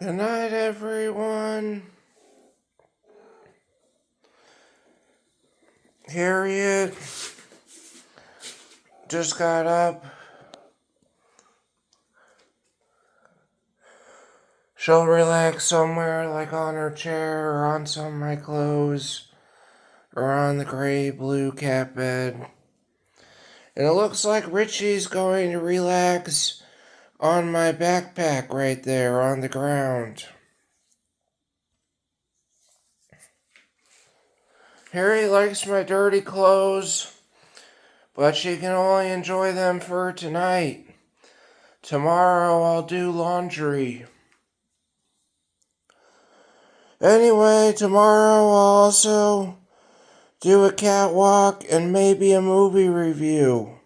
Good night, everyone. Harriet just got up. She'll relax somewhere, like on her chair or on some of my clothes or on the gray blue cat bed. And it looks like Richie's going to relax on my backpack right there on the ground. Harry likes my dirty clothes, but she can only enjoy them for tonight. Tomorrow I'll do laundry. Anyway, tomorrow I'll also do a catwalk and maybe a movie review.